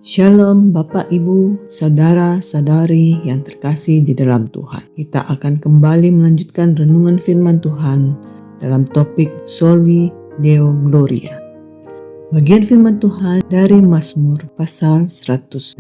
Shalom Bapak Ibu, Saudara-saudari yang terkasih di dalam Tuhan. Kita akan kembali melanjutkan renungan firman Tuhan dalam topik Soli Deo Gloria. Bagian firman Tuhan dari Mazmur pasal 115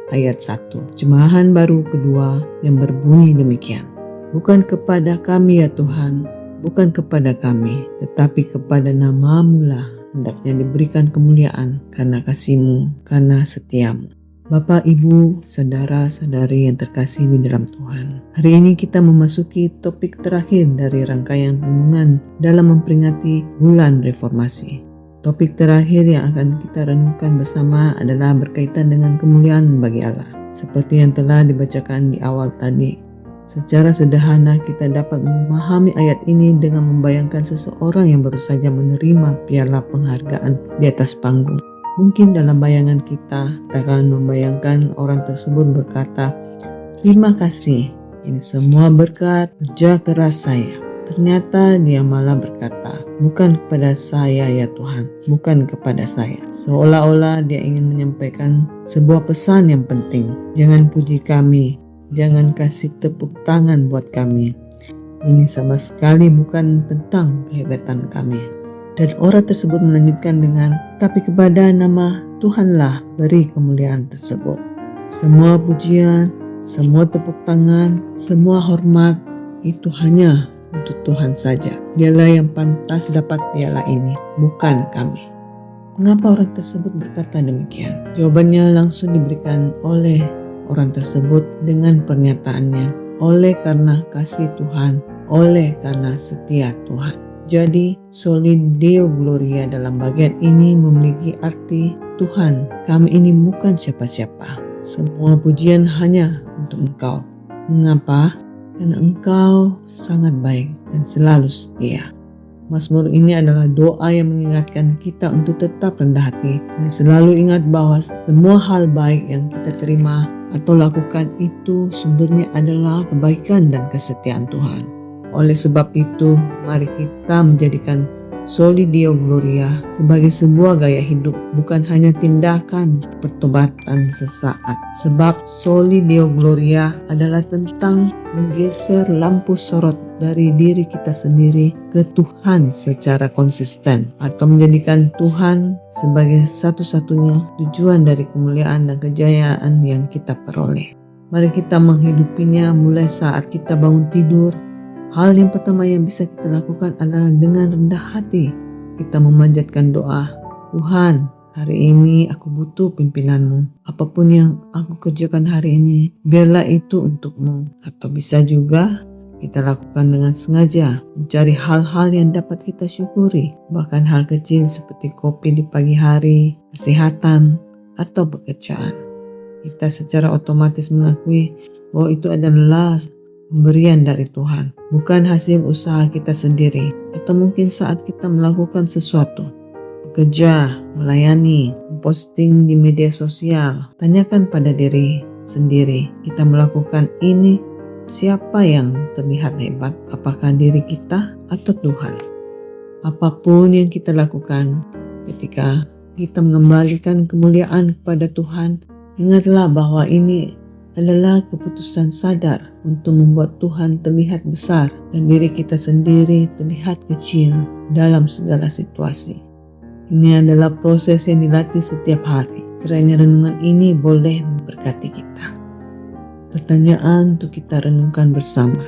ayat 1. Jemahan baru kedua yang berbunyi demikian. Bukan kepada kami ya Tuhan, bukan kepada kami, tetapi kepada nama-Mu lah hendaknya diberikan kemuliaan karena kasih-Mu, karena setiamu. Bapak, Ibu, saudara-saudari yang terkasih di dalam Tuhan. Hari ini kita memasuki topik terakhir dari rangkaian renungan dalam memperingati bulan reformasi. Topik terakhir yang akan kita renungkan bersama adalah berkaitan dengan kemuliaan bagi Allah. Seperti yang telah dibacakan di awal tadi. Secara sederhana kita dapat memahami ayat ini dengan membayangkan seseorang yang baru saja menerima piala penghargaan di atas panggung. Mungkin dalam bayangan kita akan membayangkan orang tersebut berkata, "Terima kasih, ini semua berkat kerja keras saya." Ternyata dia malah berkata, "Bukan kepada saya ya Tuhan, bukan kepada saya." Seolah-olah dia ingin menyampaikan sebuah pesan yang penting. Jangan puji kami. Jangan kasih tepuk tangan buat kami. Ini sama sekali bukan tentang kehebatan kami. Dan orang tersebut melanjutkan dengan, "Tapi kepada nama Tuhanlah beri kemuliaan tersebut." Semua pujian, semua tepuk tangan, semua hormat itu hanya untuk Tuhan saja. Dialah yang pantas dapat piala ini, bukan kami. Mengapa orang tersebut berkata demikian? Jawabannya langsung diberikan oleh orang tersebut dengan pernyataannya, oleh karena kasih Tuhan, oleh karena setia Tuhan. Jadi Soli Deo Gloria dalam bagian ini memiliki arti Tuhan, kami ini bukan siapa-siapa. Semua pujian hanya untuk Engkau. Mengapa? Karena Engkau sangat baik dan selalu setia. Mazmur ini adalah doa yang mengingatkan kita untuk tetap rendah hati dan selalu ingat bahwa semua hal baik yang kita terima atau lakukan itu sumbernya adalah kebaikan dan kesetiaan Tuhan. Oleh sebab itu, mari kita menjadikan Soli Deo Gloria sebagai sebuah gaya hidup, bukan hanya tindakan pertobatan sesaat. Sebab Soli Deo Gloria adalah tentang menggeser lampu sorot dari diri kita sendiri ke Tuhan secara konsisten, atau menjadikan Tuhan sebagai satu-satunya tujuan dari kemuliaan dan kejayaan yang kita peroleh. Mari kita menghidupinya mulai saat kita bangun tidur. Hal yang pertama yang bisa kita lakukan adalah dengan rendah hati kita memanjatkan doa, "Tuhan, hari ini aku butuh pimpinan-Mu. Apapun yang aku kerjakan hari ini, biarlah itu untuk-Mu." Atau bisa juga kita lakukan dengan sengaja, mencari hal-hal yang dapat kita syukuri, bahkan hal kecil seperti kopi di pagi hari, kesehatan, atau pekerjaan. Kita secara otomatis mengakui bahwa itu adalah pemberian dari Tuhan, bukan hasil usaha kita sendiri. Atau mungkin saat kita melakukan sesuatu, bekerja, melayani, posting di media sosial, tanyakan pada diri sendiri, kita melakukan ini, siapa yang terlihat hebat? Apakah diri kita atau Tuhan? Apapun yang kita lakukan, ketika kita mengembalikan kemuliaan kepada Tuhan, ingatlah bahwa ini adalah keputusan sadar untuk membuat Tuhan terlihat besar dan diri kita sendiri terlihat kecil dalam segala situasi. Ini adalah proses yang dilatih setiap hari. Kiranya renungan ini boleh memberkati kita. Pertanyaan untuk kita renungkan bersama.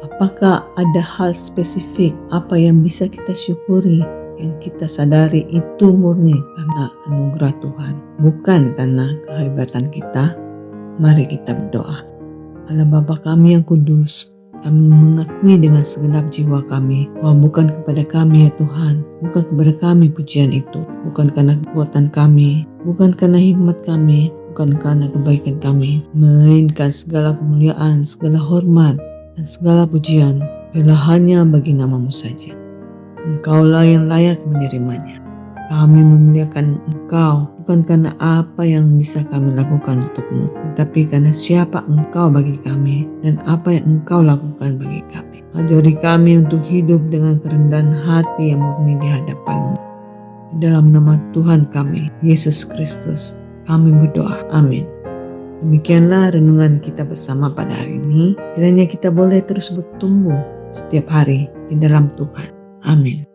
Apakah ada hal spesifik apa yang bisa kita syukuri yang kita sadari itu murni karena anugerah Tuhan, bukan karena kehebatan kita? Mari kita berdoa. Allah Bapa kami yang kudus, kami mengakui dengan segenap jiwa kami bahwa bukan kepada kami ya Tuhan, bukan kepada kami pujian itu, bukan karena kekuatan kami, bukan karena hikmat kami, bukan karena kebaikan kami, melainkan segala kemuliaan, segala hormat, dan segala pujian biarlah hanya bagi nama-Mu saja. Engkaulah yang layak menerimanya. Kami memuliakan Engkau bukan karena apa yang bisa kami lakukan untuk-Mu, tetapi karena siapa Engkau bagi kami dan apa yang Engkau lakukan bagi kami. Ajari kami untuk hidup dengan kerendahan hati yang murni di hadapan-Mu. Dalam nama Tuhan kami, Yesus Kristus, Kami berdoa. Amin. Demikianlah renungan kita bersama pada hari ini. Kiranya kita boleh terus bertumbuh setiap hari di dalam Tuhan. Amin.